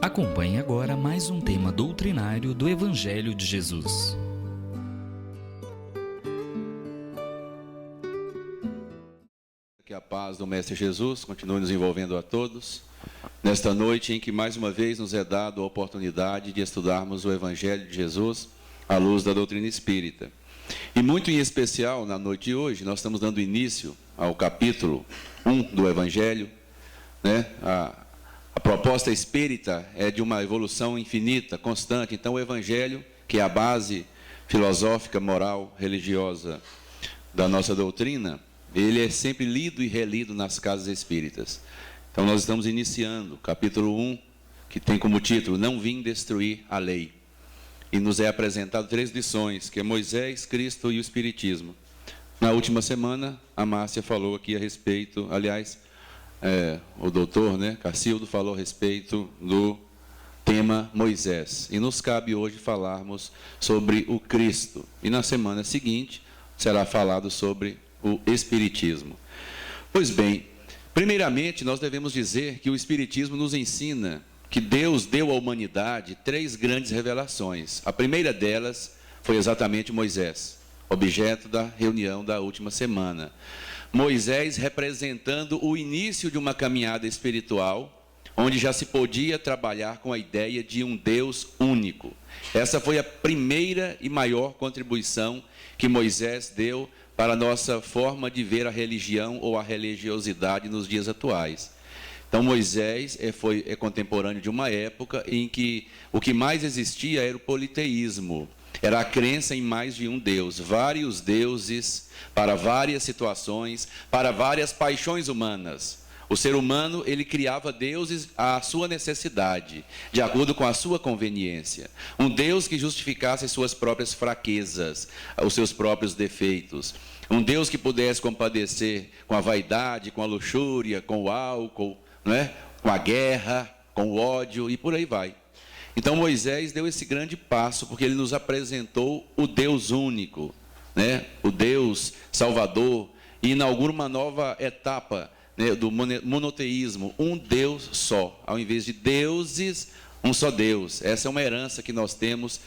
Acompanhe agora mais um tema doutrinário do Evangelho de Jesus. Que a paz do Mestre Jesus continue nos envolvendo a todos, nesta noite em que mais uma vez nos é dado a oportunidade de estudarmos o Evangelho de Jesus à luz da doutrina espírita. E muito em especial, na noite de hoje, nós estamos dando início ao capítulo 1 do Evangelho, né? A proposta espírita é de uma evolução infinita, constante. Então o Evangelho, que é a base filosófica, moral, religiosa da nossa doutrina, ele é sempre lido e relido nas casas espíritas. Então nós estamos iniciando o capítulo 1, que tem como título Não Vim Destruir a Lei. E nos é apresentado 3 lições, que é Moisés, Cristo e o Espiritismo. Na última semana, a Márcia falou aqui a respeito, aliás, o doutor, Cacildo, falou a respeito do tema Moisés. E nos cabe hoje falarmos sobre o Cristo. E na semana seguinte, será falado sobre o Espiritismo. Pois bem, primeiramente, nós devemos dizer que o Espiritismo nos ensina que Deus deu à humanidade 3 grandes revelações. A primeira delas foi exatamente Moisés, objeto da reunião da última semana. Moisés representando o início de uma caminhada espiritual, onde já se podia trabalhar com a ideia de um Deus único. Essa foi a primeira e maior contribuição que Moisés deu para a nossa forma de ver a religião ou a religiosidade nos dias atuais. Então Moisés é contemporâneo de uma época em que o que mais existia era o politeísmo. Era a crença em mais de um Deus, vários deuses para várias situações, para várias paixões humanas. O ser humano, ele criava deuses à sua necessidade, de acordo com a sua conveniência. Um Deus que justificasse suas próprias fraquezas, os seus próprios defeitos. Um Deus que pudesse compadecer com a vaidade, com a luxúria, com o álcool, com a guerra, com o ódio e por aí vai. Então Moisés deu esse grande passo, porque ele nos apresentou o Deus único, o Deus Salvador, e inaugura uma nova etapa do monoteísmo, um Deus só, ao invés de deuses, um só Deus. Essa é uma herança que nós temos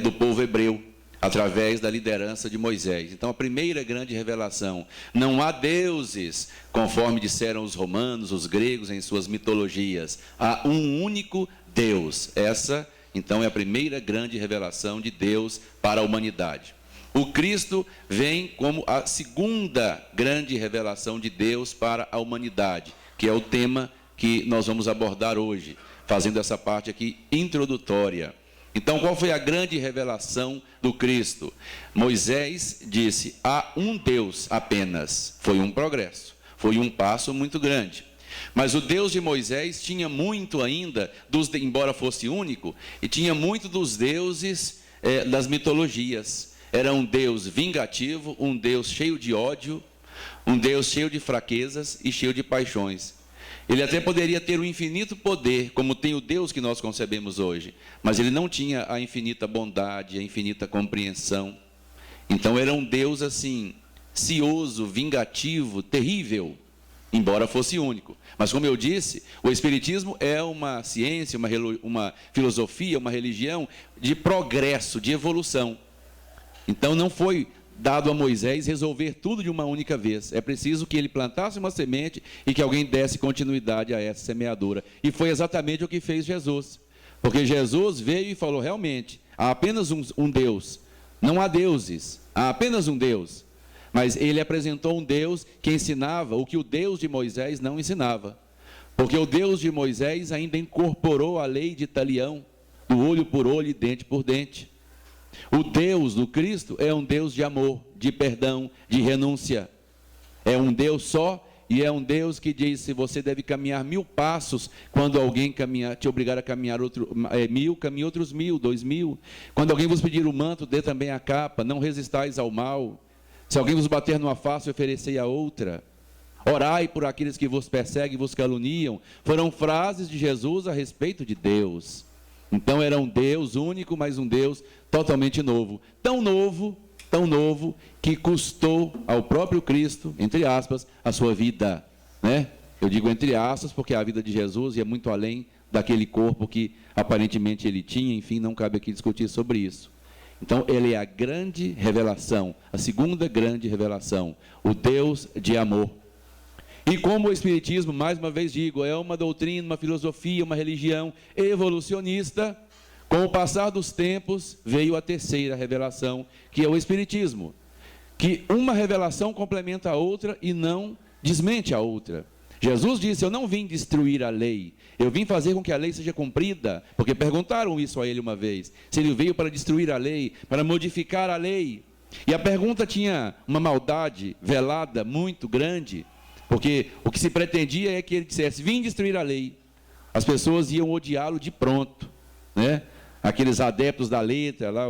do povo hebreu, através da liderança de Moisés. Então a primeira grande revelação, não há deuses, conforme disseram os romanos, os gregos em suas mitologias, há um único Deus. Essa, então, é a primeira grande revelação de Deus para a humanidade. O Cristo vem como a segunda grande revelação de Deus para a humanidade, que é o tema que nós vamos abordar hoje, fazendo essa parte aqui introdutória. Então, qual foi a grande revelação do Cristo? Moisés disse, há um Deus apenas. Foi um progresso, foi um passo muito grande. Mas o Deus de Moisés tinha muito ainda, embora fosse único, e tinha muito dos deuses das mitologias. Era um Deus vingativo, um Deus cheio de ódio, um Deus cheio de fraquezas e cheio de paixões. Ele até poderia ter um infinito poder, como tem o Deus que nós concebemos hoje, mas ele não tinha a infinita bondade, a infinita compreensão. Então era um Deus assim, cioso, vingativo, terrível, embora fosse único. Mas como eu disse, o Espiritismo é uma ciência, uma filosofia, uma religião de progresso, de evolução. Então não foi dado a Moisés resolver tudo de uma única vez. É preciso que ele plantasse uma semente e que alguém desse continuidade a essa semeadura. E foi exatamente o que fez Jesus. Porque Jesus veio e falou, realmente, há apenas um Deus. Não há deuses, há apenas um Deus. Mas ele apresentou um Deus que ensinava o que o Deus de Moisés não ensinava. Porque o Deus de Moisés ainda incorporou a lei de talião, do olho por olho e dente por dente. O Deus do Cristo é um Deus de amor, de perdão, de renúncia. É um Deus só e é um Deus que diz, se você deve caminhar 1000 passos, quando alguém te obrigar a caminhar 1000, caminhe outros 1000, 2000. Quando alguém vos pedir o manto, dê também a capa, não resistais ao mal. Se alguém vos bater numa face, oferecei a outra. Orai por aqueles que vos perseguem e vos caluniam. Foram frases de Jesus a respeito de Deus. Então era um Deus único, mas um Deus totalmente novo, tão novo, que custou ao próprio Cristo, entre aspas, a sua vida, Eu digo entre aspas, porque a vida de Jesus ia muito além daquele corpo que aparentemente ele tinha. Enfim, não cabe aqui discutir sobre isso. Então, ele é a grande revelação, a segunda grande revelação, o Deus de amor. E como o Espiritismo, mais uma vez digo, é uma doutrina, uma filosofia, uma religião evolucionista, com o passar dos tempos veio a terceira revelação, que é o Espiritismo, que uma revelação complementa a outra e não desmente a outra. Jesus disse: eu não vim destruir a lei, eu vim fazer com que a lei seja cumprida, porque perguntaram isso a ele uma vez, se ele veio para destruir a lei, para modificar a lei. E a pergunta tinha uma maldade velada muito grande, porque o que se pretendia é que ele dissesse: vim destruir a lei. As pessoas iam odiá-lo de pronto, né? Aqueles adeptos da letra, lá,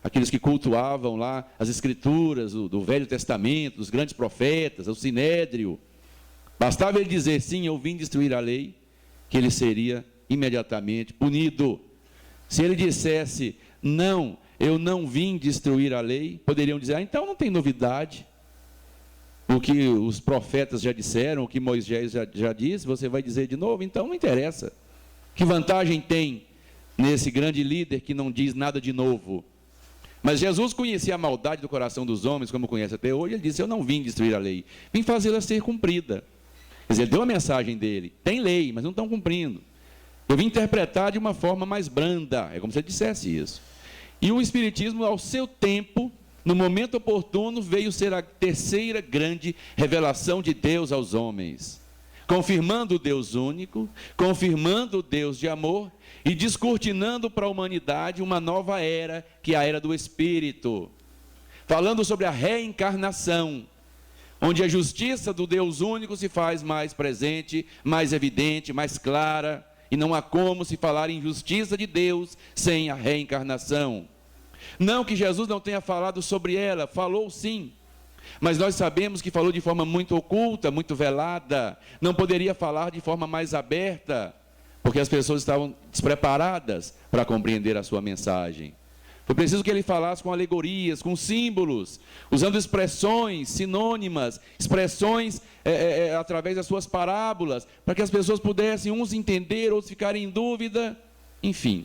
aqueles que cultuavam lá as escrituras do Velho Testamento, dos grandes profetas, o Sinédrio. Bastava ele dizer: sim, eu vim destruir a lei, que ele seria imediatamente punido. Se ele dissesse: não, eu não vim destruir a lei, poderiam dizer: então não tem novidade. O que os profetas já disseram, o que Moisés já disse, você vai dizer de novo? Então não interessa. Que vantagem tem nesse grande líder que não diz nada de novo? Mas Jesus conhecia a maldade do coração dos homens, como conhece até hoje. Ele disse: eu não vim destruir a lei, vim fazê-la ser cumprida. Quer dizer, ele deu a mensagem dele: tem lei, mas não estão cumprindo. Eu vim interpretar de uma forma mais branda. É como se ele dissesse isso. E o Espiritismo, ao seu tempo, no momento oportuno, veio ser a terceira grande revelação de Deus aos homens, confirmando o Deus único, confirmando o Deus de amor e descortinando para a humanidade uma nova era, que é a era do Espírito, falando sobre a reencarnação, onde a justiça do Deus único se faz mais presente, mais evidente, mais clara, e não há como se falar em justiça de Deus sem a reencarnação. Não que Jesus não tenha falado sobre ela, falou sim, mas nós sabemos que falou de forma muito oculta, muito velada, não poderia falar de forma mais aberta, porque as pessoas estavam despreparadas para compreender a sua mensagem. Foi preciso que ele falasse com alegorias, com símbolos, usando expressões sinônimas, expressões através das suas parábolas, para que as pessoas pudessem uns entender, outros ficarem em dúvida, enfim.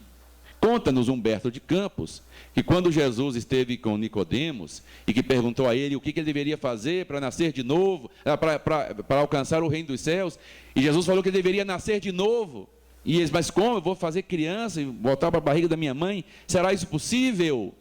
Conta-nos Humberto de Campos, que quando Jesus esteve com Nicodemos, e que perguntou a ele o que ele deveria fazer para nascer de novo, para alcançar o reino dos céus, e Jesus falou que ele deveria nascer de novo. E eles: mas como? Eu vou fazer criança e voltar para a barriga da minha mãe? Será isso possível?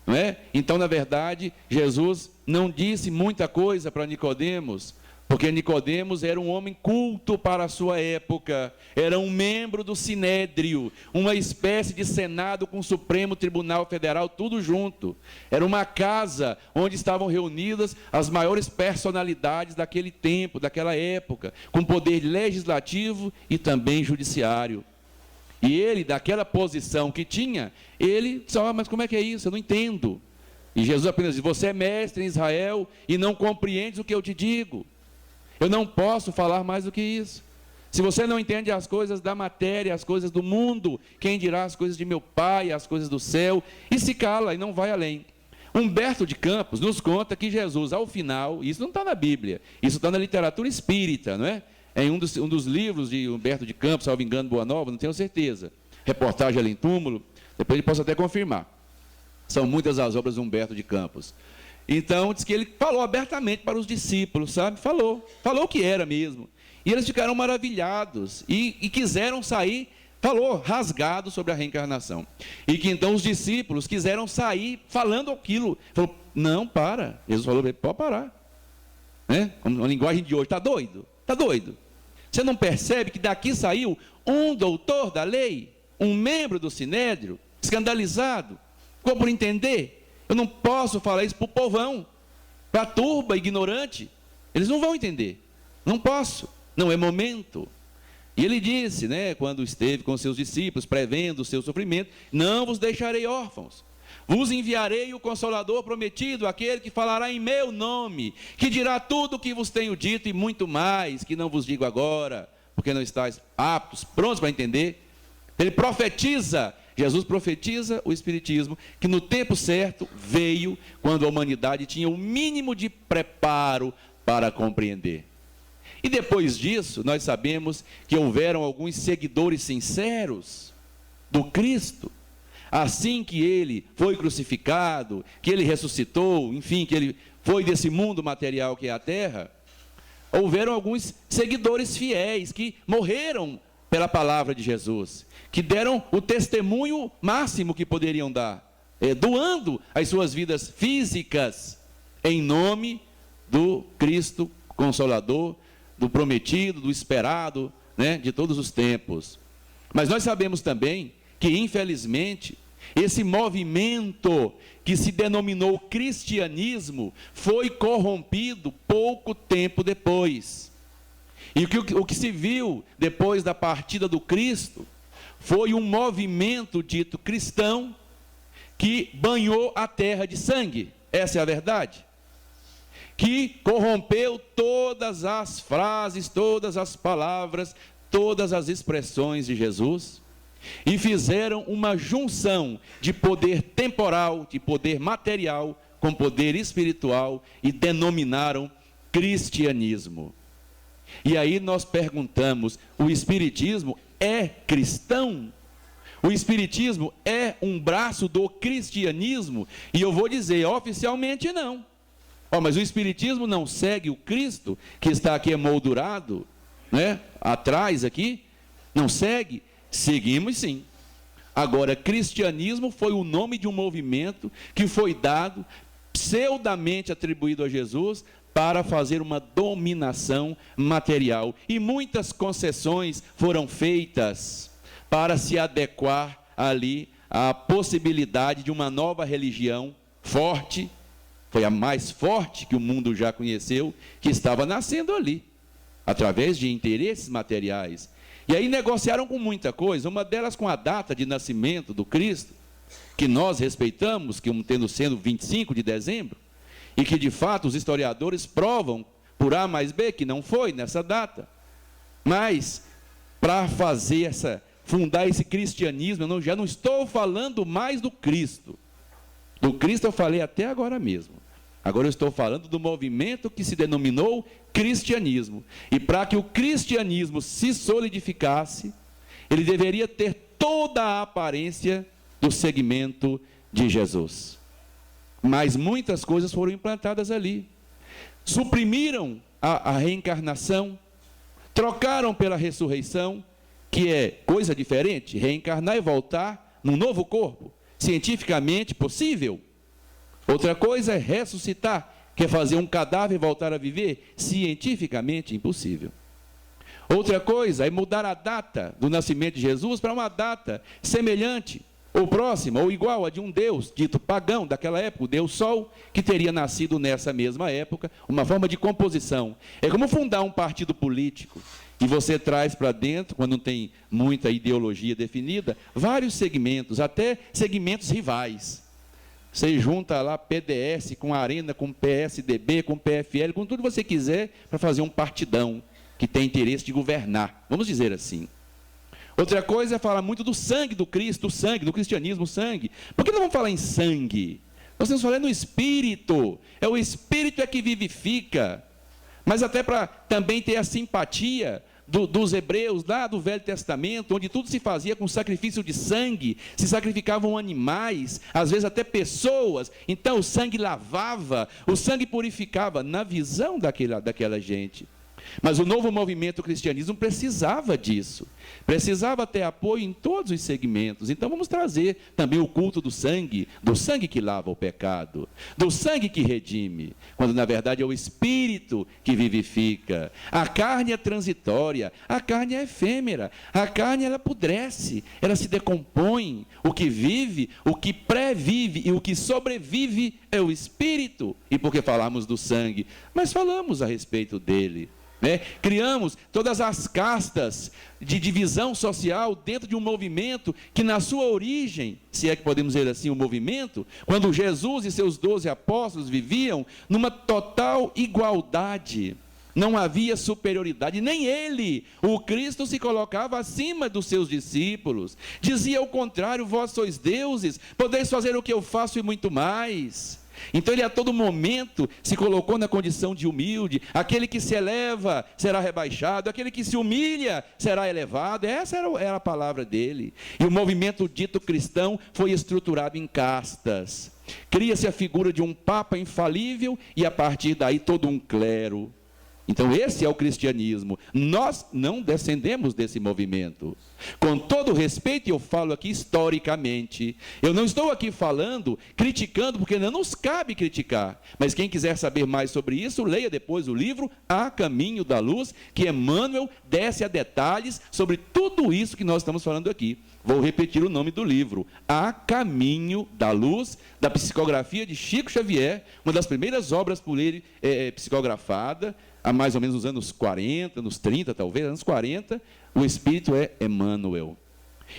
Não é? Então, na verdade, Jesus não disse muita coisa para Nicodemos, porque Nicodemos era um homem culto para a sua época, era um membro do Sinédrio, uma espécie de Senado com o Supremo Tribunal Federal, tudo junto. Era uma casa onde estavam reunidas as maiores personalidades daquele tempo, daquela época, com poder legislativo e também judiciário. E ele, daquela posição que tinha, ele disse: mas como é que é isso? Eu não entendo. E Jesus apenas disse: você é mestre em Israel e não compreendes o que eu te digo. Eu não posso falar mais do que isso. Se você não entende as coisas da matéria, as coisas do mundo, quem dirá as coisas de meu Pai, as coisas do céu? E se cala e não vai além. Humberto de Campos nos conta que Jesus, ao final, isso não está na Bíblia, isso está na literatura espírita, não é? É em um dos livros de Humberto de Campos, salvo engano, Boa Nova, não tenho certeza. Reportagem ali em túmulo, depois ele posso até confirmar. São muitas as obras de Humberto de Campos. Então, diz que ele falou abertamente para os discípulos, sabe? Falou o que era mesmo. E eles ficaram maravilhados e quiseram sair, falou, rasgado sobre a reencarnação. E que então os discípulos quiseram sair falando aquilo. Falou: não, para. Jesus falou: pode parar. Né? A linguagem de hoje: está doido? Está doido. Você não percebe que daqui saiu um doutor da lei, um membro do Sinédrio, escandalizado, ficou por entender? Eu não posso falar isso para o povão, para a turba ignorante. Eles não vão entender. Não posso. Não é momento. E ele disse, né, quando esteve com seus discípulos, prevendo o seu sofrimento: não vos deixarei órfãos. Vos enviarei o Consolador prometido, aquele que falará em meu nome, que dirá tudo o que vos tenho dito e muito mais, que não vos digo agora, porque não estáis aptos, prontos para entender. Ele profetiza. Jesus profetiza o Espiritismo, que no tempo certo veio, quando a humanidade tinha o mínimo de preparo para compreender. E depois disso, nós sabemos que houveram alguns seguidores sinceros do Cristo. Assim que ele foi crucificado, que ele ressuscitou, enfim, que ele foi desse mundo material que é a terra, houveram alguns seguidores fiéis que morreram pela palavra de Jesus, que deram o testemunho máximo que poderiam dar, doando as suas vidas físicas em nome do Cristo Consolador, do prometido, do esperado, né, de todos os tempos. Mas nós sabemos também que, infelizmente, esse movimento que se denominou cristianismo foi corrompido pouco tempo depois. E o que se viu depois da partida do Cristo foi um movimento dito cristão que banhou a terra de sangue. Essa é a verdade. Que corrompeu todas as frases, todas as palavras, todas as expressões de Jesus e fizeram uma junção de poder temporal, de poder material com poder espiritual e denominaram cristianismo. E aí nós perguntamos, o espiritismo é cristão? O espiritismo é um braço do cristianismo? E eu vou dizer, oficialmente não. Mas o espiritismo não segue o Cristo, que está aqui emoldurado, né? Atrás aqui, não segue? Seguimos sim. Agora, cristianismo foi o nome de um movimento que foi dado, pseudamente atribuído a Jesus, para fazer uma dominação material. E muitas concessões foram feitas para se adequar ali à possibilidade de uma nova religião forte, foi a mais forte que o mundo já conheceu, que estava nascendo ali, através de interesses materiais. E aí negociaram com muita coisa, uma delas com a data de nascimento do Cristo, que nós respeitamos, que tendo sendo 25 de dezembro, e que de fato os historiadores provam, por A mais B, que não foi nessa data. Mas, para fundar esse cristianismo, eu já não estou falando mais do Cristo. Do Cristo eu falei até agora mesmo. Agora eu estou falando do movimento que se denominou cristianismo. E para que o cristianismo se solidificasse, ele deveria ter toda a aparência do segmento de Jesus. Mas muitas coisas foram implantadas ali. Suprimiram a reencarnação, trocaram pela ressurreição, que é coisa diferente. Reencarnar e voltar num novo corpo, cientificamente possível. Outra coisa é ressuscitar, que é fazer um cadáver voltar a viver, cientificamente impossível. Outra coisa é mudar a data do nascimento de Jesus para uma data semelhante, ou próxima, ou igual a de um deus dito pagão daquela época, o deus Sol, que teria nascido nessa mesma época, uma forma de composição. É como fundar um partido político, e você traz para dentro, quando não tem muita ideologia definida, vários segmentos, até segmentos rivais. Você junta lá PDS com Arena, com PSDB, com PFL, com tudo que você quiser, para fazer um partidão que tem interesse de governar, vamos dizer assim. Outra coisa é falar muito do sangue do Cristo, o sangue, do cristianismo, o sangue. Por que não vamos falar em sangue? Nós estamos falando no Espírito, é o Espírito é que vivifica. Mas até para também ter a simpatia dos hebreus lá do Velho Testamento, onde tudo se fazia com sacrifício de sangue, se sacrificavam animais, às vezes até pessoas, então o sangue lavava, o sangue purificava, na visão daquela gente. Mas o novo movimento do cristianismo precisava disso, precisava ter apoio em todos os segmentos. Então vamos trazer também o culto do sangue que lava o pecado, do sangue que redime, quando na verdade é o Espírito que vivifica. A carne é transitória, a carne é efêmera, a carne ela apodrece, ela se decompõe. O que vive, o que pré-vive e o que sobrevive é o Espírito. E por que falamos do sangue? Mas falamos a respeito dele. Criamos todas as castas de divisão social dentro de um movimento que na sua origem, se é que podemos dizer assim, o movimento, quando Jesus e seus 12 apóstolos viviam numa total igualdade, não havia superioridade, nem ele, o Cristo, se colocava acima dos seus discípulos, dizia ao contrário: vós sois deuses, podeis fazer o que eu faço e muito mais. Então ele a todo momento se colocou na condição de humilde. Aquele que se eleva será rebaixado, aquele que se humilha será elevado. Essa era a palavra dele. E o movimento dito cristão foi estruturado em castas. Cria-se a figura de um papa infalível e a partir daí todo um clero. Então esse é o cristianismo. Nós não descendemos desse movimento. Com todo respeito, eu falo aqui historicamente. Eu não estou aqui falando, criticando, porque não nos cabe criticar. Mas quem quiser saber mais sobre isso, leia depois o livro A Caminho da Luz, que Emmanuel desce a detalhes sobre tudo isso que nós estamos falando aqui. Vou repetir o nome do livro, A Caminho da Luz, da psicografia de Chico Xavier, uma das primeiras obras por ele psicografada, há mais ou menos nos anos 40, nos 30 talvez, anos 40, o Espírito é Emmanuel.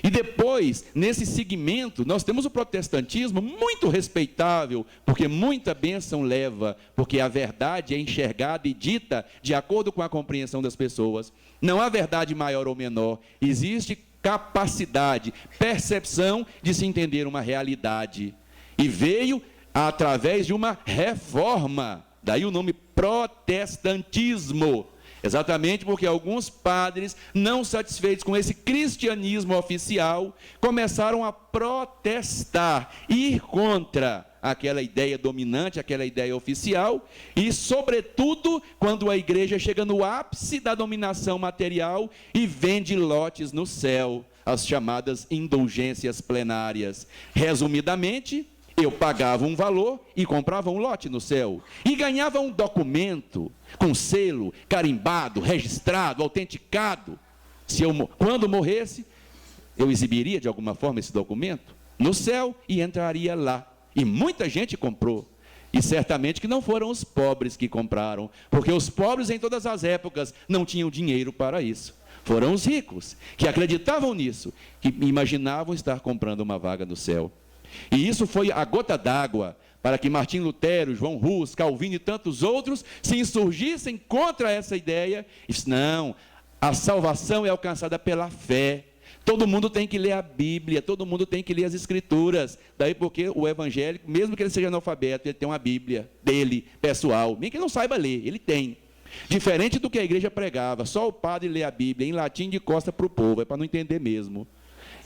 E depois, nesse segmento, nós temos o protestantismo muito respeitável, porque muita bênção leva, porque a verdade é enxergada e dita de acordo com a compreensão das pessoas. Não há verdade maior ou menor, existe capacidade, percepção de se entender uma realidade. E veio através de uma reforma, daí o nome protestantismo. Exatamente porque alguns padres, não satisfeitos com esse cristianismo oficial, começaram a protestar, ir contra aquela ideia dominante, aquela ideia oficial, e sobretudo quando a igreja chega no ápice da dominação material e vende lotes no céu, as chamadas indulgências plenárias. Resumidamente, eu pagava um valor e comprava um lote no céu. E ganhava um documento com selo, carimbado, registrado, autenticado. Quando morresse, eu exibiria de alguma forma esse documento no céu e entraria lá. E muita gente comprou. E certamente que não foram os pobres que compraram, porque os pobres em todas as épocas não tinham dinheiro para isso. Foram os ricos que acreditavam nisso, que imaginavam estar comprando uma vaga no céu. E isso foi a gota d'água para que Martim Lutero, João Hus, Calvino e tantos outros se insurgissem contra essa ideia. E disse, não, a salvação é alcançada pela fé. Todo mundo tem que ler a Bíblia, todo mundo tem que ler as Escrituras. Daí porque o evangélico, mesmo que ele seja analfabeto, ele tem uma Bíblia dele, pessoal. Nem que ele não saiba ler, ele tem. Diferente do que a igreja pregava, só o padre lê a Bíblia em latim de costa para o povo, é para não entender mesmo.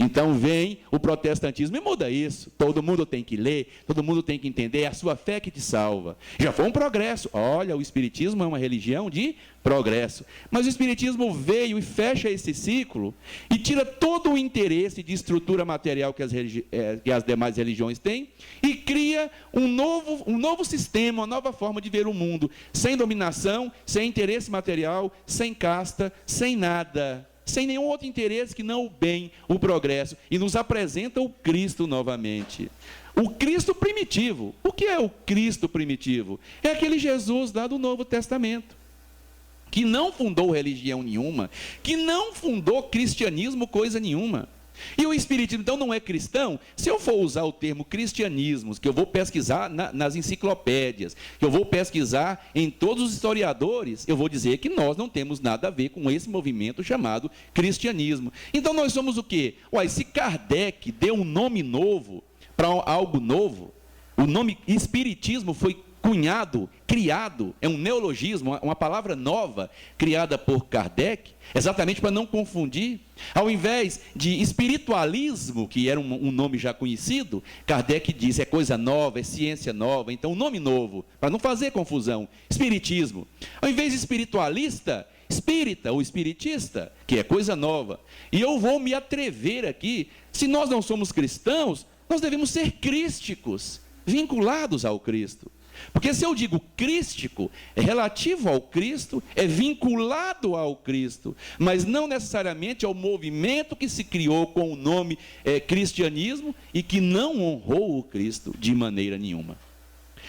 Então vem o protestantismo e muda isso. Todo mundo tem que ler, todo mundo tem que entender, é a sua fé que te salva. Já foi um progresso. Olha, o espiritismo é uma religião de progresso. Mas o espiritismo veio e fecha esse ciclo e tira todo o interesse de estrutura material que as demais religiões têm e cria um novo sistema, uma nova forma de ver o mundo, sem dominação, sem interesse material, sem casta, sem nada. Sem nenhum outro interesse que não o bem, o progresso, e nos apresenta o Cristo novamente. O Cristo primitivo. O que é o Cristo primitivo? É aquele Jesus lá do Novo Testamento, que não fundou religião nenhuma, que não fundou cristianismo coisa nenhuma. E o espiritismo, então, não é cristão? Se eu for usar o termo cristianismo, que eu vou pesquisar nas enciclopédias, que eu vou pesquisar em todos os historiadores, eu vou dizer que nós não temos nada a ver com esse movimento chamado cristianismo. Então, nós somos o quê? Se Kardec deu um nome novo para algo novo, o nome espiritismo foi criado, é um neologismo, uma palavra nova, criada por Kardec, exatamente para não confundir. Ao invés de espiritualismo, que era um nome já conhecido, Kardec diz, é coisa nova, é ciência nova, então um nome novo, para não fazer confusão, espiritismo. Ao invés de espiritualista, espírita ou espiritista, que é coisa nova. E eu vou me atrever aqui, se nós não somos cristãos, nós devemos ser crísticos, vinculados ao Cristo. Porque se eu digo crístico, é relativo ao Cristo, é vinculado ao Cristo, mas não necessariamente ao movimento que se criou com o nome cristianismo e que não honrou o Cristo de maneira nenhuma.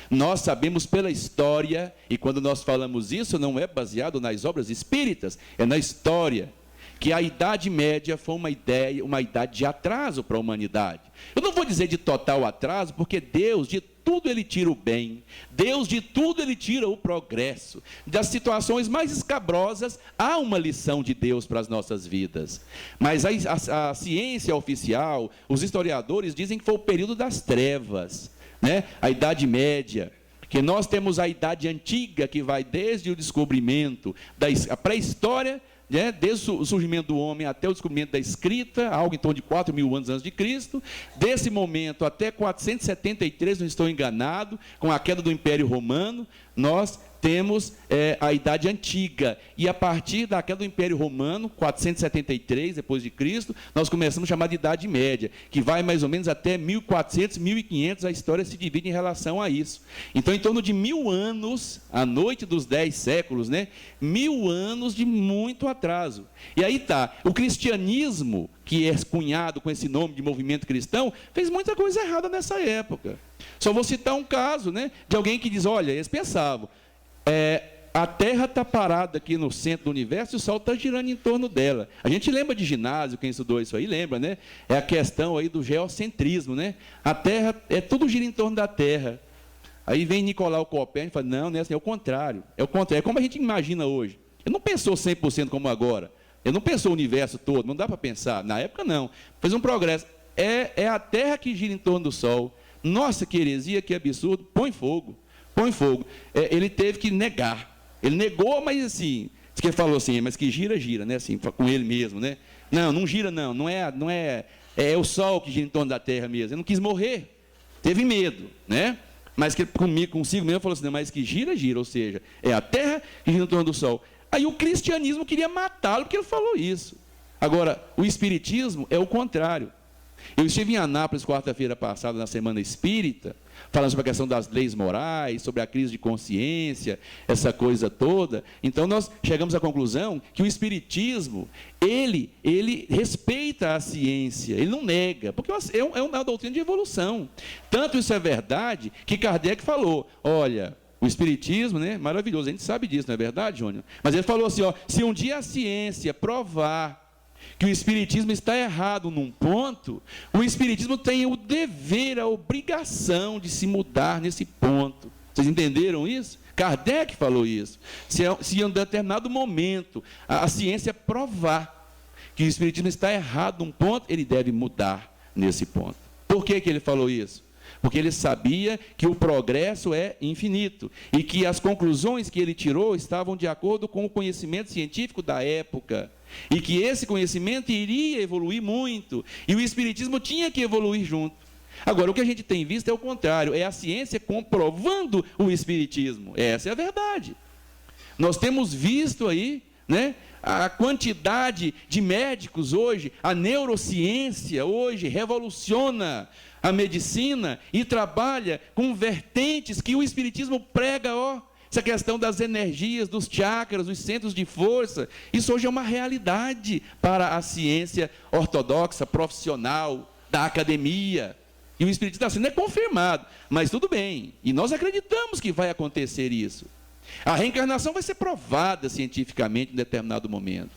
Nós sabemos pela história, e quando nós falamos isso, não é baseado nas obras espíritas, é na história, que a Idade Média foi uma idade de atraso para a humanidade. Eu não vou dizer de total atraso, porque Deus, de tudo ele tira o bem, Deus de tudo ele tira o progresso. Das situações mais escabrosas, há uma lição de Deus para as nossas vidas. Mas a ciência oficial, os historiadores dizem que foi o período das trevas. né? A Idade Média, que nós temos a Idade Antiga, que vai desde o descobrimento, a pré-história, né? Desde o surgimento do homem até o descobrimento da escrita, algo em torno de 4.000 anos antes de Cristo, desse momento até 473, não estou enganado, com a queda do Império Romano, nós temos a Idade Antiga, e a partir da queda do Império Romano, 473 depois de Cristo, nós começamos a chamar de Idade Média, que vai mais ou menos até 1400, 1500, a história se divide em relação a isso. Então, em torno de 1000 anos, a noite dos 10 séculos, né? 1000 anos de muito atraso. E aí está, o cristianismo, que é cunhado com esse nome de movimento cristão, fez muita coisa errada nessa época. Só vou citar um caso, né, de alguém que diz, olha, eles pensavam, a Terra está parada aqui no centro do universo e o Sol está girando em torno dela. A gente lembra de ginásio, quem estudou isso aí lembra, né? É a questão aí do geocentrismo, né? A Terra, tudo gira em torno da Terra. Aí vem Nicolau Copérnico e fala, não, é assim, é o contrário. É o contrário, é como a gente imagina hoje. Ele não pensou 100% como agora. Ele não pensou o universo todo, não dá para pensar. Na época, não. Fez um progresso. É a Terra que gira em torno do Sol. Nossa, que heresia, que absurdo. Põe fogo. Põe fogo. Ele teve que negar. Ele negou, mas assim, diz que ele falou assim, mas que gira, gira, né? Assim, com ele mesmo, né? Não, não gira, não. Não é o Sol que gira em torno da Terra mesmo. Ele não quis morrer. Teve medo, né? Mas que consigo mesmo falou assim, não, mas que gira, gira. Ou seja, é a Terra que gira em torno do Sol. Aí o cristianismo queria matá-lo porque ele falou isso. Agora, o espiritismo é o contrário. Eu estive em Anápolis quarta-feira passada, na Semana Espírita, falando sobre a questão das leis morais, sobre a crise de consciência, essa coisa toda. Então, nós chegamos à conclusão que o espiritismo, ele respeita a ciência, ele não nega, porque é uma doutrina de evolução. Tanto isso é verdade, que Kardec falou, olha, o espiritismo, né, maravilhoso, a gente sabe disso, não é verdade, Júnior? Mas ele falou assim, ó, se um dia a ciência provar que o espiritismo está errado num ponto, o espiritismo tem o dever, a obrigação de se mudar nesse ponto. Vocês entenderam isso? Kardec falou isso. Se em um determinado momento a ciência provar que o espiritismo está errado num ponto, ele deve mudar nesse ponto. Por que ele falou isso? Porque ele sabia que o progresso é infinito e que as conclusões que ele tirou estavam de acordo com o conhecimento científico da época e que esse conhecimento iria evoluir muito e o espiritismo tinha que evoluir junto. Agora, o que a gente tem visto é o contrário, é a ciência comprovando o espiritismo. Essa é a verdade. Nós temos visto aí, né, a quantidade de médicos hoje, a neurociência hoje revoluciona a medicina e trabalha com vertentes que o espiritismo prega, essa questão das energias, dos chakras, dos centros de força, isso hoje é uma realidade para a ciência ortodoxa, profissional, da academia. E o espiritismo assim, não é confirmado, mas tudo bem, e nós acreditamos que vai acontecer isso. A reencarnação vai ser provada cientificamente em determinado momento.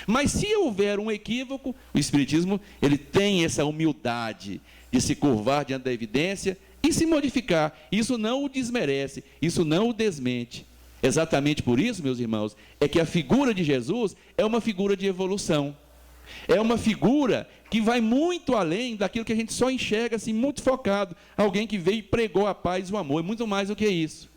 Mas se houver um equívoco, o espiritismo ele tem essa humildade de se curvar diante da evidência e se modificar. Isso não o desmerece, isso não o desmente. Exatamente por isso, meus irmãos, é que a figura de Jesus é uma figura de evolução. É uma figura que vai muito além daquilo que a gente só enxerga assim, muito focado. Alguém que veio e pregou a paz e o amor, é muito mais do que isso.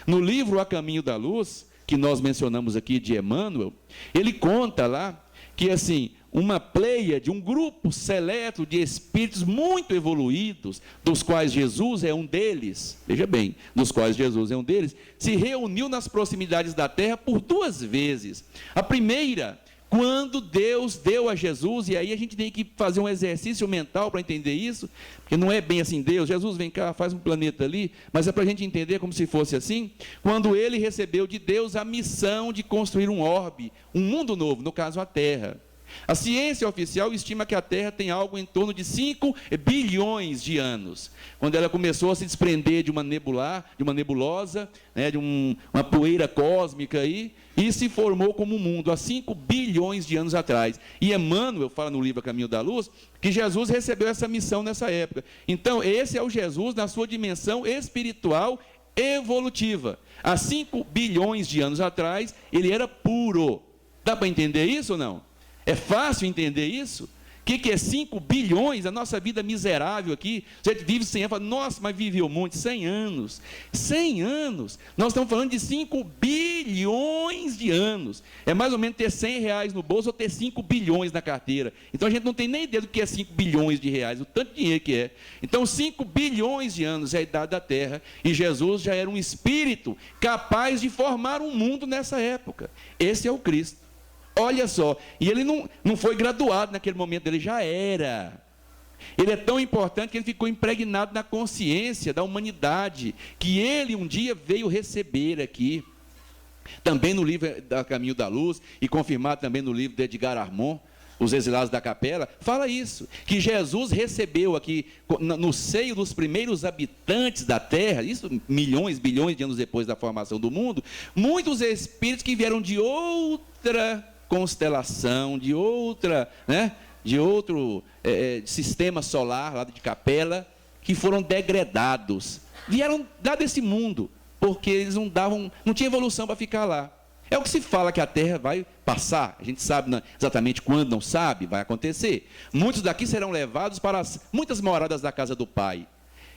No livro A Caminho da Luz, que nós mencionamos aqui de Emmanuel, ele conta lá que assim, uma pleiade, um grupo seleto de espíritos muito evoluídos, dos quais Jesus é um deles, veja bem, dos quais Jesus é um deles, se reuniu nas proximidades da terra por 2 vezes. A primeira, quando Deus deu a Jesus, e aí a gente tem que fazer um exercício mental para entender isso, porque não é bem assim, Deus, Jesus vem cá, faz um planeta ali, mas é para a gente entender como se fosse assim, quando ele recebeu de Deus a missão de construir um orbe, um mundo novo, no caso a Terra. A ciência oficial estima que a Terra tem algo em torno de 5 bilhões de anos. Quando ela começou a se desprender de uma nebulosa, né, de uma poeira cósmica aí, e se formou como um mundo há 5 bilhões de anos atrás. E Emmanuel fala no livro A Caminho da Luz que Jesus recebeu essa missão nessa época. Então, esse é o Jesus na sua dimensão espiritual evolutiva. Há 5 bilhões de anos atrás, ele era puro. Dá para entender isso ou não? É fácil entender isso? O que é 5 bilhões? A nossa vida miserável aqui. Você vive 100 anos, fala, nossa, mas viveu muito. 100 anos. 100 anos. Nós estamos falando de 5 bilhões de anos. É mais ou menos ter 100 reais no bolso ou ter 5 bilhões na carteira. Então a gente não tem nem ideia do que é 5 bilhões de reais, o tanto de dinheiro que é. Então 5 bilhões de anos é a idade da Terra. E Jesus já era um espírito capaz de formar um mundo nessa época. Esse é o Cristo. Olha só, e ele não foi graduado naquele momento, ele já era. Ele é tão importante que ele ficou impregnado na consciência da humanidade, que ele um dia veio receber aqui. Também no livro da Caminho da Luz, e confirmado também no livro de Edgar Armand, Os Exilados da Capela, fala isso, que Jesus recebeu aqui, no seio dos primeiros habitantes da Terra, isso milhões, bilhões de anos depois da formação do mundo, muitos espíritos que vieram de outra constelação, de outra, de outro sistema solar, lá de Capela, que foram degradados, vieram lá desse mundo, porque eles não tinha evolução para ficar lá. É o que se fala que a Terra vai passar, a gente sabe exatamente quando, não sabe, vai acontecer. Muitos daqui serão levados para muitas moradas da casa do Pai.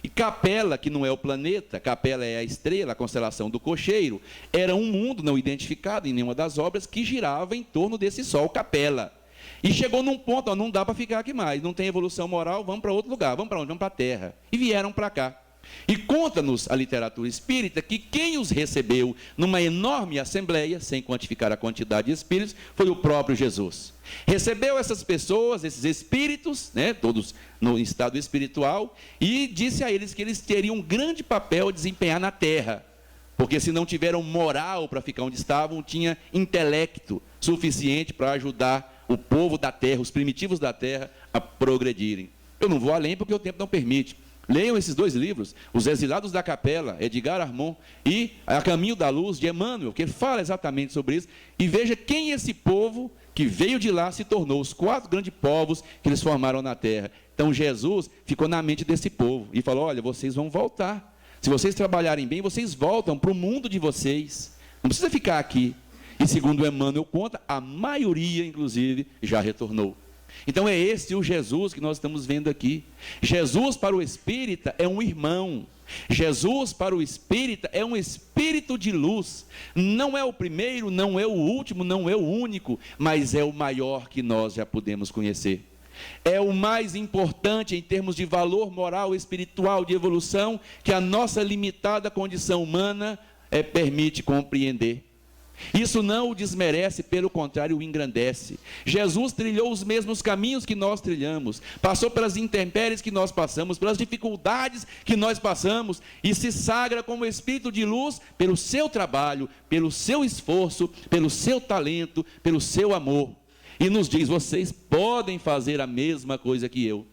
E Capela, que não é o planeta, Capela é a estrela, a constelação do Cocheiro, era um mundo não identificado em nenhuma das obras que girava em torno desse Sol, Capela. E chegou num ponto, não dá para ficar aqui mais, não tem evolução moral, vamos para outro lugar, vamos para onde? Vamos para a Terra. E vieram para cá. E conta-nos a literatura espírita que quem os recebeu numa enorme assembleia, sem quantificar a quantidade de espíritos, foi o próprio Jesus. Recebeu essas pessoas, esses espíritos, todos no estado espiritual, e disse a eles que eles teriam um grande papel a desempenhar na Terra, porque se não tiveram moral para ficar onde estavam, tinha intelecto suficiente para ajudar o povo da Terra, os primitivos da Terra, a progredirem. Eu não vou além porque o tempo não permite. Leiam esses 2 livros, Os Exilados da Capela, Edgar Armand, e A Caminho da Luz, de Emmanuel, que ele fala exatamente sobre isso, e veja quem esse povo que veio de lá se tornou, os 4 grandes povos que eles formaram na Terra. Então Jesus ficou na mente desse povo e falou, olha, vocês vão voltar. Se vocês trabalharem bem, vocês voltam para o mundo de vocês. Não precisa ficar aqui. E segundo Emmanuel conta, a maioria, inclusive, já retornou. Então é esse o Jesus que nós estamos vendo aqui. Jesus para o espírita é um irmão. Jesus para o espírita é um espírito de luz. Não é o primeiro, não é o último, não é o único, mas é o maior que nós já podemos conhecer. É o mais importante em termos de valor moral, espiritual, de evolução, que a nossa limitada condição humana permite compreender. Isso não o desmerece, pelo contrário, o engrandece. Jesus trilhou os mesmos caminhos que nós trilhamos, passou pelas intempéries que nós passamos, pelas dificuldades que nós passamos, e se sagra como espírito de luz pelo seu trabalho, pelo seu esforço, pelo seu talento, pelo seu amor. E nos diz, vocês podem fazer a mesma coisa que eu.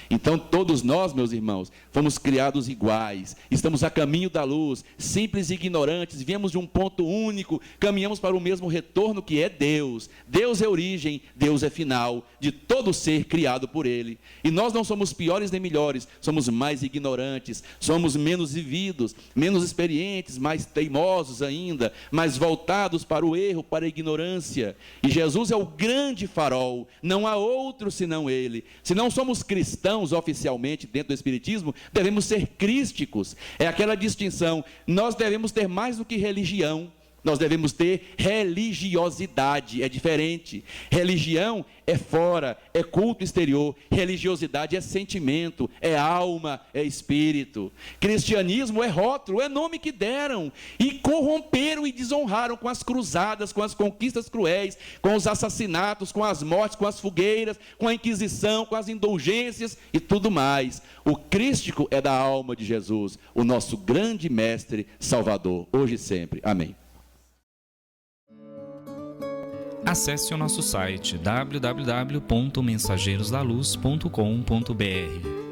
Então todos nós, meus irmãos, fomos criados iguais, estamos a caminho da luz, simples e ignorantes, viemos de um ponto único, caminhamos para o mesmo retorno que é Deus. Deus é origem, Deus é final de todo ser criado por Ele. E nós não somos piores nem melhores, somos mais ignorantes, somos menos vividos, menos experientes, mais teimosos ainda, mais voltados para o erro, para a ignorância. E Jesus é o grande farol, não há outro senão Ele. Se não somos cristãos oficialmente dentro do Espiritismo, devemos ser crísticos. É aquela distinção, nós devemos ter mais do que religião, nós devemos ter religiosidade, é diferente. Religião é fora, é culto exterior, religiosidade é sentimento, é alma, é espírito. Cristianismo é rótulo, é nome que deram, e corromperam e desonraram com as cruzadas, com as conquistas cruéis, com os assassinatos, com as mortes, com as fogueiras, com a Inquisição, com as indulgências e tudo mais. O crístico é da alma de Jesus, o nosso grande mestre salvador, hoje e sempre. Amém. Acesse o nosso site www.mensageirosdaluz.com.br.